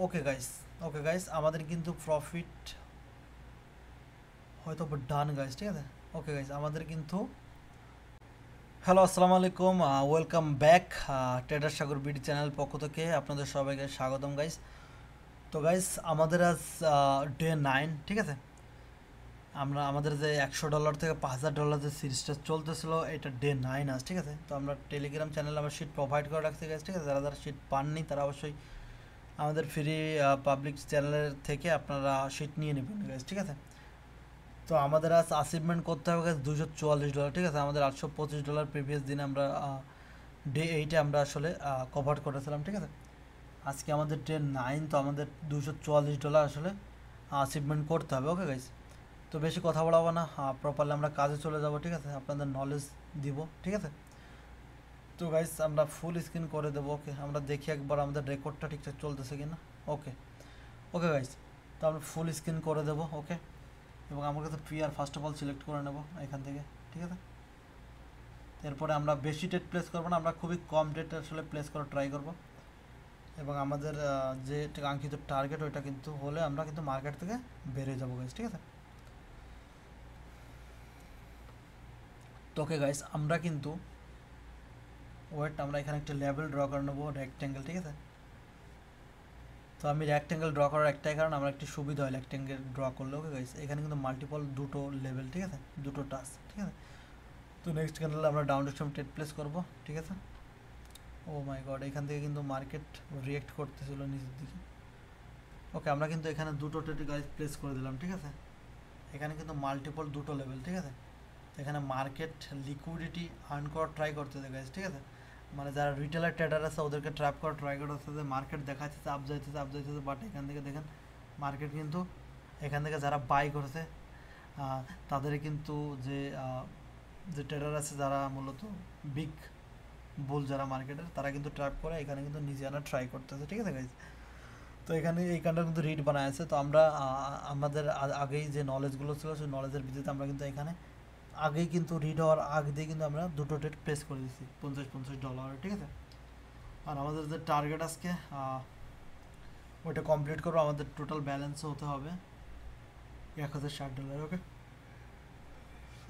Okay guys, okay guys, আমাদের কিন্তু profit হয়তো ডান গাইস, ঠিক আছে। ওকে গাইস, আমাদের কিন্তু হ্যালো, আসসালামু আলাইকুম, ওয়েলকাম ব্যাক ট্রেডার সাগর বিডি চ্যানেল পক্ষ থেকে আপনাদের সবাইকে স্বাগতম গাইস। তো গাইস, আমাদের আজ ডে 9, ঠিক আছে। আমরা আমাদের যে $100 থেকে $5000 যে সিরিজটা চলতেছিল, এটা ডে 9 আজ, ঠিক আছে। তো আমরা টেলিগ্রাম চ্যানেলে আমরা শিট প্রোভাইড করে রাখছি গাইস, ঠিক আছে। যারা যারা শিট পাননি তারা অবশ্যই আমাদের ফ্রি পাবলিক চ্যানেলের থেকে আপনারা শিট নিয়ে নেবেন গাইস, ঠিক আছে। তো আমাদের আজ অ্যাচিভমেন্ট করতে হবে গাইস $244, ঠিক আছে। আমাদের $825 প্রিভিয়াস দিনে আমরা ডে 8-এ আমরা আসলে কভার করেছিলাম, ঠিক আছে। আজকে আমাদের ডে 9, তো আমাদের $244 আসলে অ্যাচিভমেন্ট করতে হবে। ওকে গাইস, তো বেশি কথা বলাবো না, প্রপারলি আমরা কাজে চলে যাব, ঠিক আছে। আপনাদের নলেজ দিব, ঠিক আছে। তো গাইস, আমরা ফুল স্ক্রিন করে দেবো। ওকে, আমরা দেখি একবার আমাদের রেকর্ডটা ঠিকঠাক চলতেছে কিনা। ওকে, ওকে গাইস, তো আমরা ফুল স্ক্রিন করে দেবো। ওকে, এবং আমার কাছে PR first of all select করে নেব এখান থেকে, ঠিক আছে। এরপরে আমরা বেশি ডেট প্লেস করবো না, আমরা খুবই কম ডেট আসলে প্লেস করার ট্রাই করব। এবং আমাদের যে কাঙ্ক্ষিত টার্গেট ওইটা কিন্তু হলে আমরা কিন্তু মার্কেট থেকে বেরিয়ে যাবো গাইস, ঠিক আছে। তো ওকে গাইস, আমরা কিন্তু ওয়েট, আমরা এখানে একটা লেভেল ড্র করে নেবো, রেক্ট্যাঙ্গেল, ঠিক আছে। তো আমি রেক্ট্যাঙ্গেল ড্র করার একটাই কারণ, আমার একটি সুবিধা হয় রেক্ট্যাঙ্গেল ড্র করলে। ওকে গাইস, এখানে কিন্তু মাল্টিপল দুটো লেভেল, ঠিক আছে, দুটো টাস্ক, ঠিক আছে। তো নেক্সট ক্যান্ডেলে আমরা ডাউন ডিরেকশন ট্রেড প্লেস করব, ঠিক আছে। ও মাই গড, এখান থেকে কিন্তু মার্কেট রিয়েক্ট করতেছিল নিচের দিকে। ওকে, আমরা কিন্তু এখানে দুটো ট্রেড গাইস প্লেস করে দিলাম, ঠিক আছে। এখানে কিন্তু মাল্টিপল দুটো লেভেল, ঠিক আছে। এখানে মার্কেট লিকুইডিটি আর্ন করার ট্রাই করতেছে গাইস, ঠিক আছে। মানে যারা রিটেলার ট্রেডার আছে ওদেরকে ট্র্যাপ করার ট্রাই করতেছে, যে মার্কেট দেখাচ্ছে আপ যাইতেছে আপ যাইতেছে, বাট এখান থেকে দেখেন মার্কেট কিন্তু এখান থেকে যারা বাই করছে তাদের কিন্তু যে যে ট্রেডার আছে যারা মূলত বিগ বুল যারা মার্কেটের, তারা কিন্তু ট্র্যাপ করে এখানে কিন্তু নিজে আনার ট্রাই করতেছে, ঠিক আছে গাইজ। তো এখানে এই কান্ডার কিন্তু রিড বানায় আছে। তো আমরা আমাদের আগেই যে নলেজগুলো ছিল সেই নলেজের ভিত্তিতে আমরা কিন্তু এখানে আগেই কিন্তু রিড হওয়ার আগে দিয়ে কিন্তু আমরা দুটো ট্রেড প্লেস করে দিচ্ছি $50, ঠিক আছে। আর আমাদের যে টার্গেট আজকে ওইটা কমপ্লিট করবো, আমাদের টোটাল ব্যালেন্সও হতে হবে $1060। ওকে,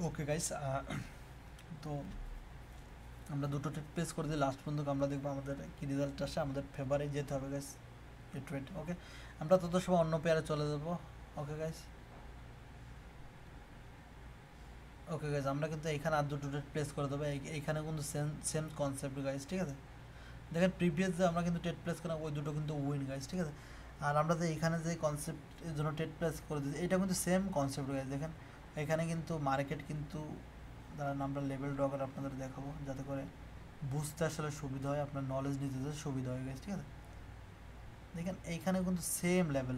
ওকে গাইস, তো আমরা দুটো ট্রেড প্লেস করে দিই, লাস্ট পর্যন্ত আমরা দেখবো আমাদের কি রেজাল্ট আসে। আমাদের ফেভারে যেতে হবে গাইস এই ট্রেড। ওকে, আমরা তত সময় অন্য পেয়ারে চলে যাবো। ওকে গাইস, ওকে গাইস, আমরা কিন্তু এইখানে আর দুটো ট্রেড প্লেস করে দেবো। এইখানে কিন্তু সেম সেম কনসেপ্ট গাইস, ঠিক আছে। দেখেন প্রিভিয়াস যে আমরা কিন্তু ট্রেড প্লেস করলাম ওই দুটো কিন্তু উইন গাইস, ঠিক আছে। আর আমরা যে এখানে যে কনসেপ্ট এর জন্য ট্রেড প্লেস করে দিচ্ছি এটা কিন্তু সেম কনসেপ্ট গাইস। দেখেন এখানে কিন্তু মার্কেট কিন্তু দাঁড়ান, আমরা লেভেল ড্র করে আপনাদের দেখাবো যাতে করে বুঝতে আসলে সুবিধা হয়, আপনার নলেজ নিতে সুবিধা হয় গাইস, ঠিক আছে। দেখেন এইখানে কিন্তু সেম লেভেল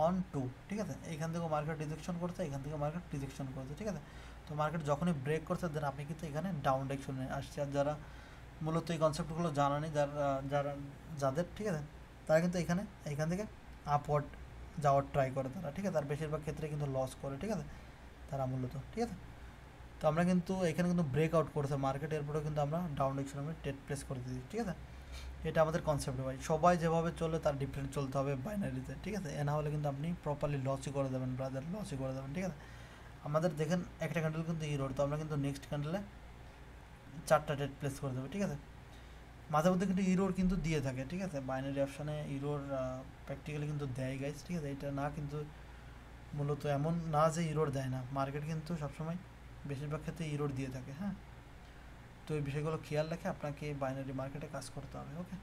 1 2, ঠিক আছে। এইখান থেকে মার্কেট রিজেকশন করছে, এখান থেকে মার্কেট রিজেকশন করছে, ঠিক আছে। তো মার্কেট যখনই ব্রেক করছে দেন আপনি কিন্তু এখানে ডাউন ডিরেকশনে আসছে। আর যারা মূলত এই কনসেপ্টগুলো জানা নেই, যারা যাদের, ঠিক আছে, তারা কিন্তু এইখান থেকে আপওয়ার্ড যাওয়ার ট্রাই করে তারা, ঠিক আছে। আর বেশিরভাগ ক্ষেত্রে কিন্তু লস করে, ঠিক আছে, তারা মূলত, ঠিক আছে। তো আমরা কিন্তু এখানে কিন্তু ব্রেক আউট করেছে মার্কেট, এরপরেও কিন্তু আমরা ডাউন ডিরেকশনে আমরা ট্রেড প্লেস করে দিই, ঠিক আছে। এটা আমাদের কনসেপ্ট ভাই, সবাই যেভাবে চলে তার ডিফারেন্ট চলতে হবে বাইনারিতে, ঠিক আছে। এ না হলে কিন্তু আপনি প্রপারলি লসই করে দেবেন ব্রাদার, লসই করে দেবেন, ঠিক আছে। আমাদের দেখেন একটা ক্যান্ডেল কিন্তু ইরোর, তো আমরা কিন্তু নেক্সট ক্যান্ডেলে 4টা ট্রেড প্লেস করে দেবো, ঠিক আছে। মাঝে মধ্যে কিন্তু ইরোর কিন্তু দিয়ে থাকে, ঠিক আছে। বাইনারি অপশানে ইরোর প্র্যাকটিক্যালি কিন্তু দেয় গাইস, ঠিক আছে। এটা না কিন্তু মূলত এমন না যে ইরোর দেয় না, মার্কেট কিন্তু সবসময় বেশিরভাগ ক্ষেত্রে ইরোর দিয়ে থাকে, হ্যাঁ। তো এই বিষয়গুলো খেয়াল রেখে আপনাকে বাইনারি মার্কেটে কাজ করতে হবে। ওকে,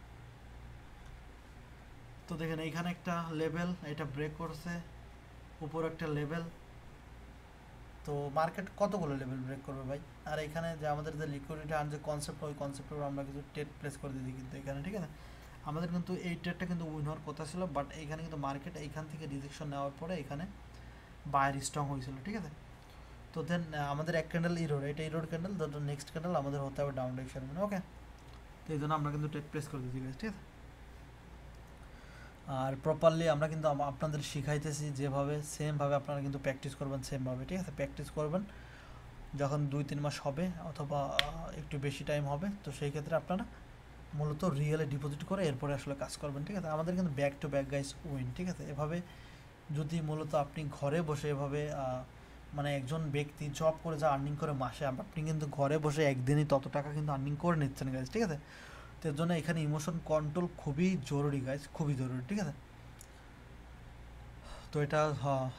তো দেখেন এইখানে একটা লেভেল, এটা ব্রেক করছে, উপর একটা লেভেল। তো মার্কেট কতগুলো লেভেল ব্রেক করবে ভাই। আর এখানে যে আমাদের যে লিকুইডিটি আর যে কনসেপ্ট, ওই কনসেপ্টের আমরা কিছু ট্রেড প্লেস করে দিই কিন্তু এখানে, ঠিক আছে। আমাদের কিন্তু এই ট্রেডটা কিন্তু উইন হওয়ার কথা ছিল, বাট এইখানে কিন্তু মার্কেট এইখান থেকে রিজেকশন নেওয়ার পরে এখানে বায়ার স্ট্রং হয়েছিল, ঠিক আছে। তো দেন আমাদের এক ক্যান্ডেল ইরোড, এটা ইরোড ক্যান্ডেল, তো নেক্সট ক্যান্ডেল আমাদের হতে হবে ডাউন ডিরেকশন, মানে ওকে। তো এই জন্য আমরা কিন্তু ট্রেড প্লেস করে দিচ্ছি, ঠিক আছে। আর প্রপারলি আমরা কিন্তু আপনাদের শিখাইতেছি যেভাবে, সেমভাবে আপনারা কিন্তু প্র্যাকটিস করবেন সেমভাবে, ঠিক আছে। প্র্যাকটিস করবেন যখন 2-3 মাস হবে অথবা একটু বেশি টাইম হবে, তো সেই ক্ষেত্রে আপনারা মূলত রিয়েলে ডিপোজিট করে এরপরে আসলে কাজ করবেন, ঠিক আছে। আমাদের কিন্তু back to back guys win, ঠিক আছে। এভাবে যদি মূলত আপনি ঘরে বসে এভাবে মানে একজন ব্যক্তি জব করে যা আর্নিং করে মাসে, আপনি কিন্তু ঘরে বসে একদিনই তত টাকা কিন্তু আর্নিং করে নিচ্ছেন গাইস, ঠিক আছে। তো এর জন্য এখানে ইমোশন কন্ট্রোল খুবই জরুরি গাইস, খুবই জরুরি, ঠিক আছে। তো এটা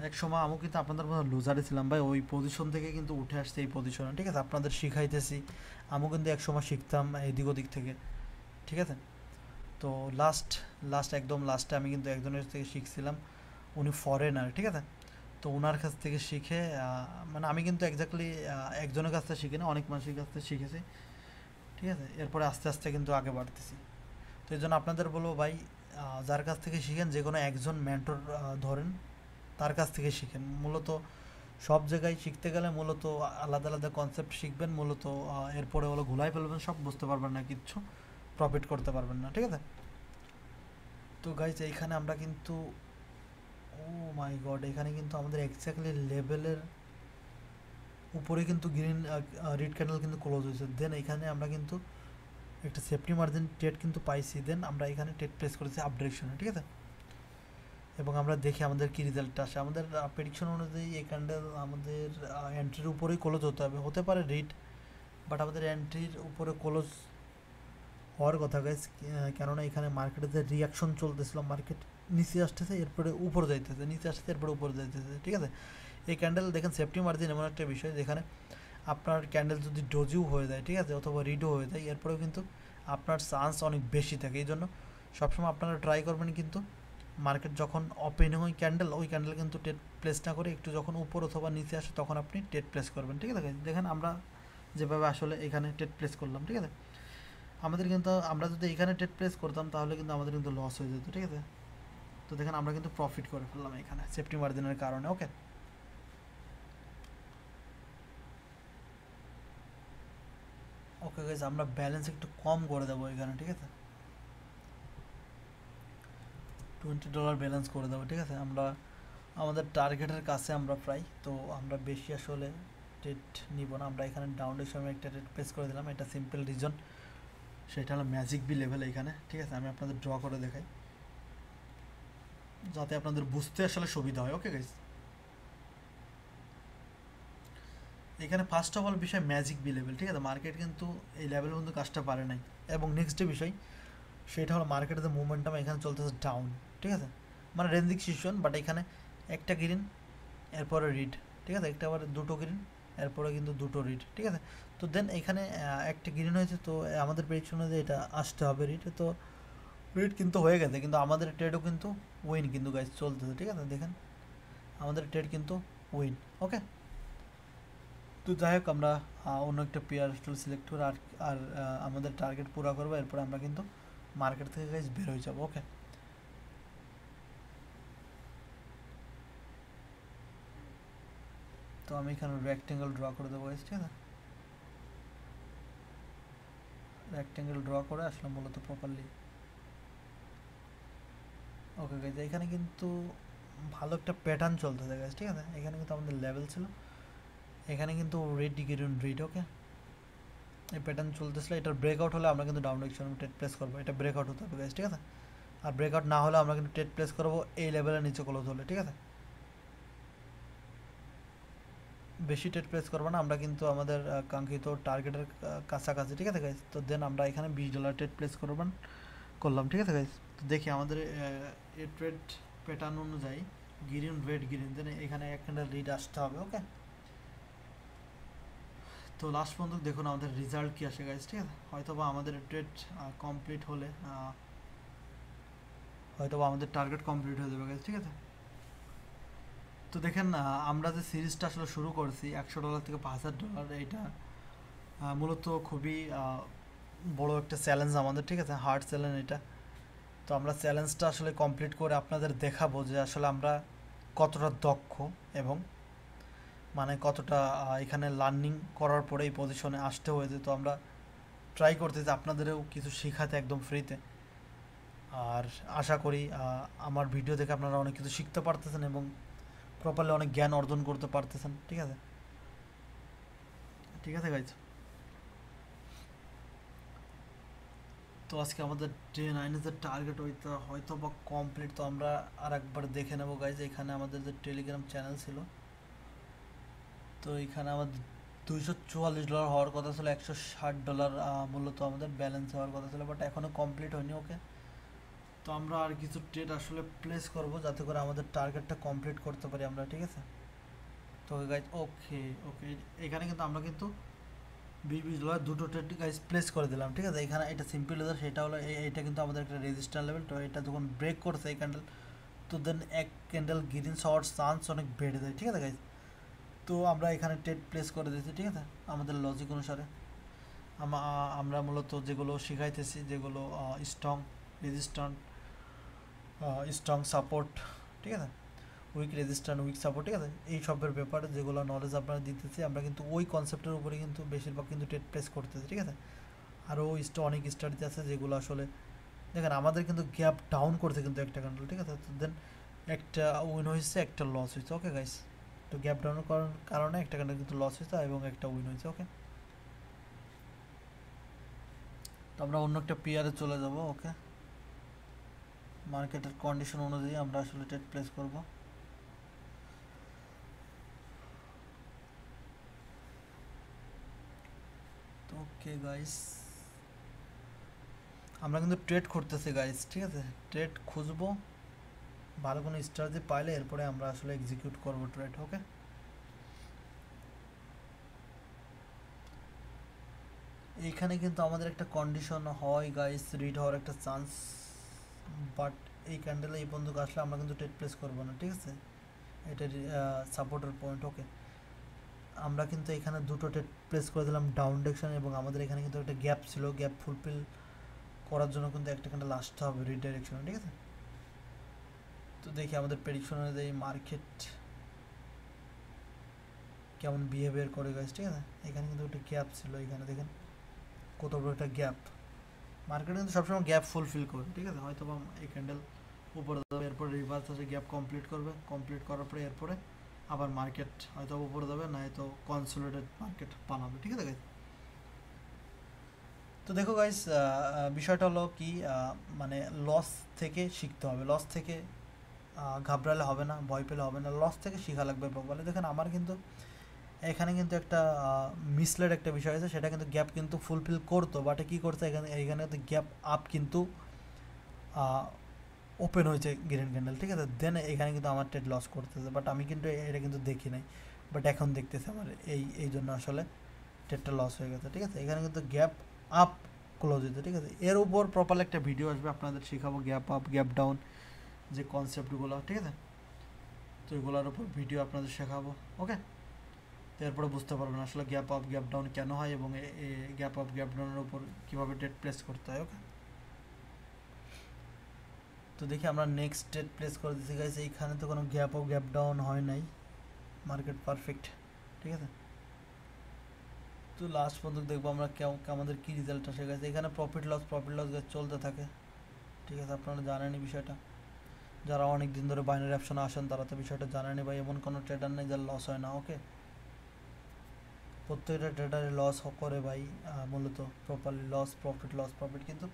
এক সময় আমি কিন্তু আপনাদের মতো লুজারে ছিলাম ভাই, ওই পজিশন থেকে কিন্তু উঠে আসছে এই পজিশনে, ঠিক আছে। আপনাদের শিখাইতেছি, আমিও কিন্তু এক সময় শিখতাম এদিক ওদিক থেকে, ঠিক আছে। তো একদম লাস্টে আমি কিন্তু একজনের থেকে শিখছিলাম, উনি ফরেনার, ঠিক আছে। তো ওনার কাছ থেকে শিখে মানে আমি কিন্তু এক্স্যাক্টলি একজনের কাছ থেকে শিখি না, অনেক মানুষের কাছ থেকে শিখেছি, ঠিক আছে। এরপরে আস্তে আস্তে কিন্তু আগে বাড়তেছি। তো এই জন্য আপনাদের বলবো ভাই, যার কাছ থেকে শিখেন যে কোনো একজন মেন্টর ধরেন, তার কাছ থেকে শিখেন। মূলত সব জায়গায় শিখতে গেলে মূলত আলাদা আলাদা কনসেপ্ট শিখবেন, মূলত এরপরে হলো ঘুলাই ফেলবেন, সব বুঝতে পারবেন না, কিচ্ছু প্রফিট করতে পারবেন না, ঠিক আছে। তো গাইজ এইখানে আমরা কিন্তু, ও মাই গড, এখানে কিন্তু আমাদের এক্স্যাক্টলি লেভেলের উপরে কিন্তু গ্রিন রেড ক্যান্ডেল কিন্তু ক্লোজ হয়েছে। দেন এখানে আমরা কিন্তু একটা সেফটি মার্জিন ট্রেড কিন্তু পাইছি, দেন আমরা এখানে ট্রেড প্লেস করেছি আপ ডিরেকশনে, ঠিক আছে। এবং আমরা দেখি আমাদের কি রেজাল্ট আসে। আমাদের প্রেডিকশন অনুযায়ী এই ক্যান্ডেল আমাদের এন্ট্রির উপরেই ক্লোজ হতে হবে, হতে পারে রিড, বাট আমাদের এন্ট্রির উপরে ক্লোজ হওয়ার কথা গাইজ। কেননা এখানে মার্কেটে যে রিয়াকশন চলতেছিল, মার্কেট নিচে আসতেছে এরপরে উপরে যাইতেছে, নিচে আসতেছে এরপরে উপরে যাইতেছে, ঠিক আছে। এই ক্যান্ডেল দেখেন সেফটি মার্জিন এমন একটা বিষয় যেখানে আপনার ক্যান্ডেল যদি ডোজিও হয়ে যায়, ঠিক আছে, অথবা রিডও হয়ে যায়, এরপরেও কিন্তু আপনার চান্স অনেক বেশি থাকে। এই জন্য সবসময় আপনারা ট্রাই করবেন কিন্তু মার্কেট যখন ওপেনিং হয় ক্যান্ডেল, ওই ক্যান্ডেল কিন্তু টেট প্লেস না করে একটু যখন উপর অথবা নিচে আসে তখন আপনি টেট প্লেস করবেন, ঠিক আছে। দেখেন আমরা যেভাবে আসলে এখানে টেট প্লেস করলাম, ঠিক আছে। আমাদের কিন্তু আমরা যদি এখানে টেট প্লেস করতাম তাহলে কিন্তু আমাদের কিন্তু লস হয়ে যেত, ঠিক আছে। তো দেখেন আমরা কিন্তু প্রফিট করে ফেললাম এখানে সেফটি মার্জিনের কারণে, ওকে। ওকে গাইজ, আমরা ব্যালেন্স একটু কম করে দেবো এখানে, ঠিক আছে। $20 ব্যালেন্স করে দেবো, ঠিক আছে। আমরা আমাদের টার্গেটের কাছে আমরা প্রায়, তো আমরা বেশি আসলে টেট নিব না। আমরা এখানে ডাউনের সময় একটা টেট প্লেস করে দিলাম, এটা সিম্পল রিজন, সেটা হলো ম্যাজিক বি লেভেল এখানে, ঠিক আছে। আমি আপনাদের ড্র করে দেখাই যাতে আপনাদের বুঝতে আসলে সুবিধা হয়, ওকে গাইজ। এখানে ফার্স্ট অফ অল বিষয় ম্যাজিক বি লেভেল, ঠিক আছে। মার্কেট কিন্তু এই লেভেল পর্যন্ত কাজটা পারে নাই। এবং নেক্সট যে বিষয় সেটা হলো মার্কেটের যে মুভমেন্টাম এখানে চলতেছে ডাউন, ঠিক আছে, মানে রেঞ্জিং সিচুয়েশন, বাট এখানে একটা গ্রিন এরপরে রিড, ঠিক আছে, একটা আবার দুটো গ্রিন এরপরে কিন্তু দুটো রিড, ঠিক আছে। তো দেন এখানে একটা গ্রিন হয়েছে, তো আমাদের প্রেডিকশন যে এটা আসতে হবে রিড, তো রিড কিন্তু হয়ে গেছে, কিন্তু আমাদের ট্রেডও কিন্তু উইন কিন্তু গাইজ চলতেছে, ঠিক আছে। দেখেন আমাদের ট্রেড কিন্তু উইন, ওকে। তো যাই হোক, আমরা অন্য একটা পেয়ার টুল সিলেক্ট করে আর আমাদের টার্গেট পুরো করবো, এরপরে আমরা কিন্তু মার্কেট থেকে গাইজ বের হয়ে যাবো, ওকে। তো আমি এখানে রেক্টেঙ্গেল ড্র করে দেবো গাইজ, ঠিক আছে। রেক্টেঙ্গেল ড্র করে আসলে মূলত প্রপারলি, ওকে গাইজ। এখানে কিন্তু ভালো একটা প্যাটার্ন চলতেছে গাইজ, ঠিক আছে। এখানে কিন্তু আমাদের লেভেল ছিল, এখানে কিন্তু রেড গ্রিন রেড, ওকে। এই প্যাটার্ন চলতেছিল, এটার ব্রেকআউট হলে আমরা কিন্তু ডাউন ডিরেকশনে টেট প্লেস করবো, এটা ব্রেকআউট হতে হবে গাইজ, ঠিক আছে। আর ব্রেকআউট না হলে আমরা কিন্তু টেট প্লেস করবো এই লেভেলের নিচে ক্লোজ হলে, ঠিক আছে। বেশি টেট প্লেস করবো না, আমরা কিন্তু আমাদের কাঙ্ক্ষিত টার্গেটের কাছাকাছি, ঠিক আছে গাইজ। তো দেন আমরা এখানে $20 টেট প্লেস করলাম, ঠিক আছে গাইজ। তো দেখি আমাদের এই ট্রেড প্যাটার্ন অনুযায়ী গ্রিন রেড গ্রিন, দেন এখানে এক ক্যান্ডেল রিড আসতে হবে, ওকে। তো লাস্ট পর্যন্ত দেখুন আমাদের রেজাল্ট কী আসে গাইজ, ঠিক আছে। হয়তোবা আমাদের ট্রেড কমপ্লিট হলে হয়তোবা আমাদের টার্গেট কমপ্লিট হয়ে যাবে গাইজ, ঠিক আছে। তো দেখেন আমরা যে সিরিজটা আসলে শুরু করেছি $100 থেকে $5000, এইটা মূলত খুবই বড় একটা চ্যালেঞ্জ আমাদের, ঠিক আছে, হার্ড চ্যালেঞ্জ এটা। তো আমরা চ্যালেঞ্জটা আসলে কমপ্লিট করে আপনাদের দেখাবো যে আসলে আমরা কতটা দক্ষ এবং মানে কতটা এখানে লার্নিং করার পরে এই পজিশনে আসতে হয়েছে। তো আমরা ট্রাই করতেছি আপনাদেরও কিছু শেখাতে একদম ফ্রিতে। আর আশা করি আমার ভিডিও দেখে আপনারা অনেক কিছু শিখতে পারতেছেন এবং প্রপারলি অনেক জ্ঞান অর্জন করতে পারতেছেন, ঠিক আছে। ঠিক আছে গাইজ। তো আজকে আমাদের ডে 9 যে টার্গেট হয়তো বা কমপ্লিট। তো আমরা আর একবার দেখে নেবো গাইজ, এখানে আমাদের যে টেলিগ্রাম চ্যানেল ছিল, তো এখানে আমাদের $244 হওয়ার কথা ছিল, $160 মূলত আমাদের ব্যালেন্স হওয়ার কথা ছিল, বাট এখনও কমপ্লিট হয়নি। ওকে, তো আমরা আর কিছু ট্রেড আসলে প্লেস করব যাতে করে আমাদের টার্গেটটা কমপ্লিট করতে পারি আমরা, ঠিক আছে। তো গাইজ ওকে ওকে, এখানে কিন্তু আমরা কিন্তু $20 দুটো ট্রেড গাইজ প্লেস করে দিলাম, ঠিক আছে। এখানে এটা সিম্পল লেদার, সেটা হলো এইটা কিন্তু আমাদের একটা রেজিস্ট্যান্স লেভেল। তো এটা যখন ব্রেক করছে এই ক্যান্ডেল, তো দেন এক ক্যান্ডেল গ্রিন হওয়ার চান্স অনেক বেড়ে যায়, ঠিক আছে গাইজ। তো আমরা এখানে ট্রেড প্লেস করে দিয়েছি, ঠিক আছে, আমাদের লজিক অনুসারে। আমরা মূলত যেগুলো শিখাইতেছি, যেগুলো স্ট্রং রেজিস্ট্যান্ট, স্ট্রং সাপোর্ট, ঠিক আছে, উইক রেজিস্ট্যান্ট, উইক সাপোর্ট, ঠিক আছে, এই সবের ব্যাপারে যেগুলো নলেজ আপনারা দিতেছি, আমরা কিন্তু ওই কনসেপ্টের উপরে কিন্তু বেশিরভাগ কিন্তু ট্রেড প্লেস করতেছি, ঠিক আছে। আরও অনেক স্টাডিতে আছে যেগুলো আসলে দেখেন আমাদের কিন্তু গ্যাপ ডাউন করছে কিন্তু একটা ক্যান্ডেল, ঠিক আছে। তো দেন একটা উইন হয়েছে, একটা লস হয়েছে। ওকে গাইস, তো গ্যাপ ডাউনের কারণে একটা ক্যান্ডেল কিন্তু লস হয়েছে এবং একটা উইন হয়েছে। ওকে, তো আমরা অন্য একটা পেয়ারে চলে যাব। ওকে, মার্কেটের কন্ডিশন অনুযায়ী আমরা আসলে ট্রেড প্লেস করব। তো ওকে গাইস, আমরা কিন্তু ট্রেড করতেছি গাইস, ঠিক আছে। ট্রেড খুঁজবো, ভালো কোনো স্ট্র্যাটেজি পাইলে এরপরে আমরা আসলে এক্সিকিউট করব ট্রেড। ওকে, এইখানে কিন্তু আমাদের একটা কন্ডিশন হয় গাইস, রিড হওয়ার একটা চান্স, বাট এই ক্যান্ডেলে এই পর্যন্ত আসলে আমরা কিন্তু ট্রেড প্লেস করবো না, ঠিক আছে। এটা সাপোর্টের পয়েন্ট। ওকে, আমরা কিন্তু এখানে দুটো ট্রেড প্লেস করে দিলাম ডাউন ডিরেকশন, এবং আমাদের এখানে কিন্তু একটা গ্যাপ ছিল, গ্যাপ ফুলফিল করার জন্য কিন্তু একটা ক্যান্ডেল আসতে হবে রিডাইরেকশনে, ঠিক আছে। তো দেখি আমাদের প্রেডিকশন অনুযায়ী মার্কেট কেমন বিহেভিয়ার করে গাইস, ঠিক আছে। এখানে কিন্তু একটা গ্যাপ ছিল, এখানে দেখেন কত বড় একটা গ্যাপ। মার্কেট কিন্তু সবসময় গ্যাপ ফুলফিল করে, ঠিক আছে। হয়তো বা এই ক্যান্ডেল উপরে যাবে, এরপরে রিভার্স আসে গ্যাপ কমপ্লিট করবে, কমপ্লিট করার পরে এরপরে আবার মার্কেট হয়তো উপরে যাবে, না হয়তো কনসোলিডেট মার্কেট বানাবে, ঠিক আছে গাইস। তো দেখো গাইস, বিষয়টা হলো কি, মানে লস থেকে শিখতে হবে, লস থেকে ঘাবড়ালে হবে না, ভয় পেলে হবে না, লস থেকে শেখা লাগবে প্রপারলি। দেখেন আমার কিন্তু এখানে কিন্তু একটা মিসলেড একটা বিষয় আছে, সেটা কিন্তু গ্যাপ কিন্তু ফুলফিল করতো, বাট কী করছে এখানে, এইখানে গ্যাপ আপ কিন্তু ওপেন হয়েছে গ্রিন ক্যান্ডেল, ঠিক আছে। দেন এখানে কিন্তু আমার ট্রেড লস করতেছে, বাট আমি কিন্তু এটা কিন্তু দেখি নাই, বাট এখন দেখতেছে আমার এই জন্য আসলে ট্রেডটা লস হয়ে গেছে, ঠিক আছে। এখানে কিন্তু গ্যাপ আপ ক্লোজ হয়েছে, ঠিক আছে। এর উপর প্রপারলি একটা ভিডিও আসবে, আপনাদের শেখাবো গ্যাপ আপ গ্যাপ ডাউন যে কনসেপ্টগুলো, ঠিক আছে। তো এগুলোর উপর ভিডিও আপনাদের শেখাবো। ওকে, তো এরপরে বুঝতে পারবেন আসলে গ্যাপ আপ গ্যাপ ডাউন কেন হয়, এবং এই গ্যাপ আপ গ্যাপ ডাউনের উপর কীভাবে ট্রেড প্লেস করতে হয়। ওকে, তো দেখি আমরা নেক্সট ট্রেড প্লেস করে দিচ্ছি গাইস। এইখানে তো কোনো গ্যাপ আপ গ্যাপ ডাউন হয় নাই, মার্কেট পারফেক্ট, ঠিক আছে। তো লাস্ট পর্যন্ত দেখবো আমরা আমাদের কী রেজাল্ট আসে গেছে। এখানে প্রফিট লস চলতে থাকে, ঠিক আছে। আপনারা জানেনই বিষয়টা, যারা অনেক দিন ধরে বাইনারি অপশনে আসেন তারা তো বিষয়টা জানেনি ভাই, এমন কোনো ট্রেডার নেই যার লস হয় না। ওকে, প্রত্যেকটা ট্রেডারে লস করে ভাই, মূলত প্রপারলি লস প্রফিট কিন্তু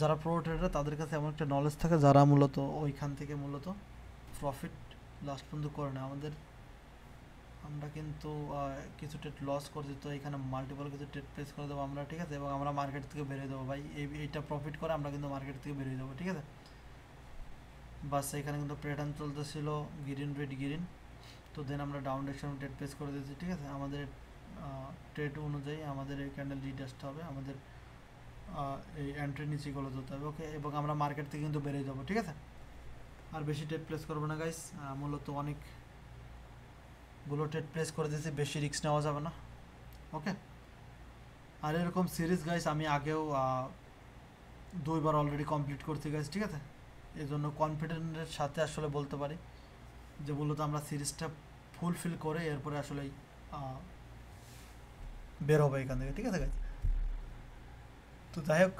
যারা প্রো ট্রেডার তাদের কাছে এমন একটা নলেজ থাকে যারা মূলত ওইখান থেকে মূলত প্রফিট লাস্ট পর্যন্ত করে না। আমরা কিন্তু কিছু ট্রেড লস করছি, তো এখানে মাল্টিপল কিছু ট্রেড প্লেস করে দেবো আমরা, ঠিক আছে, এবং আমরা মার্কেট থেকে বেরিয়ে দেবো ভাই। এইটা প্রফিট করে আমরা কিন্তু মার্কেট থেকে বেরিয়ে যাবো, ঠিক আছে। বাস এখানে কিন্তু প্যাটার্ন চলতেছিল গ্রিন রেড গ্রিন, তো দেন আমরা ডাউন ডিরেকশন ট্রেড প্লেস করে দিয়েছি, ঠিক আছে। আমাদের ট্রেড অনুযায়ী আমাদের এই ক্যান্ডেল লিড আসতে হবে, আমাদের এই এন্ট্রি নিচে গলে যেতে হবে। ওকে, এবং আমরা মার্কেট থেকে কিন্তু বেরিয়ে যাবো, ঠিক আছে। আর বেশি ট্রেড প্লেস করবো না গাইস, মূলত অনেকগুলো ট্রেড প্লেস করে দিয়েছি, বেশি রিস্ক নেওয়া যাবে না। ওকে, আর এরকম সিরিজ গাইস আমি আগেও 2বার অলরেডি কমপ্লিট করছি গাইস, ঠিক আছে। এই জন্য কনফিডেন্টের সাথে আসলে বলতে পারি যে মূলত আমরা সিরিজটা ফুলফিল করে এরপরে আসলে বের হবে এখান থেকে, ঠিক আছে গাইস। তো যাই হোক,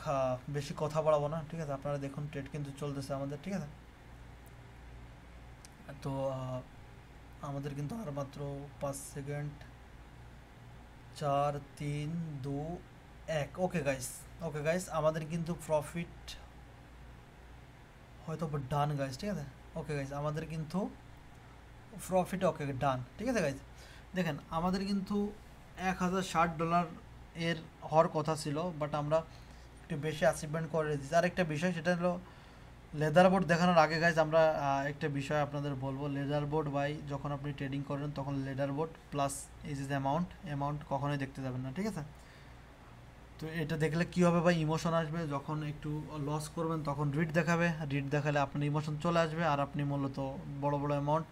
বেশি কথা বাড়াবো না, ঠিক আছে। আপনারা দেখুন ট্রেড কিন্তু চলতেছে আমাদের, ঠিক আছে। তো আমাদের কিন্তু আর মাত্র 5 second, 4 3 2 1। Okay guys, okay guys, আমাদের কিন্তু প্রফিট হয়তো ডান গাইস, ঠিক আছে। ওকে গাইস, আমাদের কিন্তু প্রফিট ওকে ডান, ঠিক আছে গাইস। দেখেন আমাদের কিন্তু $1060 এর হওয়ার কথা ছিল, বাট আমরা একটু বেশি অ্যাচিভমেন্ট করে দিচ্ছি। আর একটা বিষয় সেটা হলো লেদার বোর্ড দেখানোর আগে গাইজ আমরা একটা বিষয় আপনাদের বলবো। লেদার বোর্ড বাই যখন আপনি ট্রেডিং করেন তখন লেদার বোর্ড প্লাস এই যে অ্যামাউন্ট কখনোই দেখতে যাবেন না, ঠিক আছে। তো এটা দেখলে কী হবে ভাই, ইমোশন আসবে। যখন একটু লস করবেন তখন রিড দেখাবে, রিড দেখালে আপনার ইমোশন চলে আসবে, আর আপনি মূলত বড় বড় অ্যামাউন্ট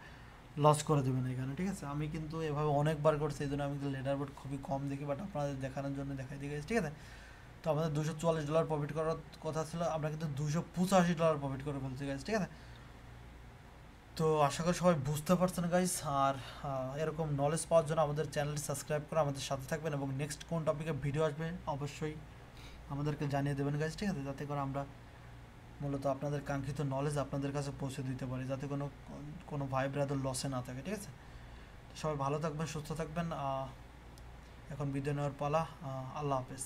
লস করে দেবেন এখানে, ঠিক আছে। আমি কিন্তু এভাবে অনেকবার করছি, এই জন্য আমি কিন্তু লেদার বোর্ড খুবই কম দেখি, বাট আপনাদের দেখানোর জন্য দেখাই দিয়ে গেছি, ঠিক আছে। তো আমাদের $244 প্রফিট করার কথা ছিল, আমরা কিন্তু $285 প্রফিট করে ফেলছি গাইজ, ঠিক আছে। তো আশা করি সবাই বুঝতে পারছেন গাইজ। আর এরকম নলেজ পাওয়ার জন্য আমাদের চ্যানেলটি সাবস্ক্রাইব করে আমাদের সাথে থাকবেন, এবং নেক্সট কোন টপিকে ভিডিও আসবে অবশ্যই আমাদেরকে জানিয়ে দেবেন গাইজ, ঠিক আছে, যাতে করে আমরা মূলত আপনাদের কাঙ্ক্ষিত নলেজ আপনাদের কাছে পৌঁছে দিতে পারি, যাতে কোনো ভাই ব্রাদার লসে না থাকে, ঠিক আছে। সবাই ভালো থাকবেন, সুস্থ থাকবেন। এখন বিদায় নেওয়ার পালা। আল্লাহ হাফেজ।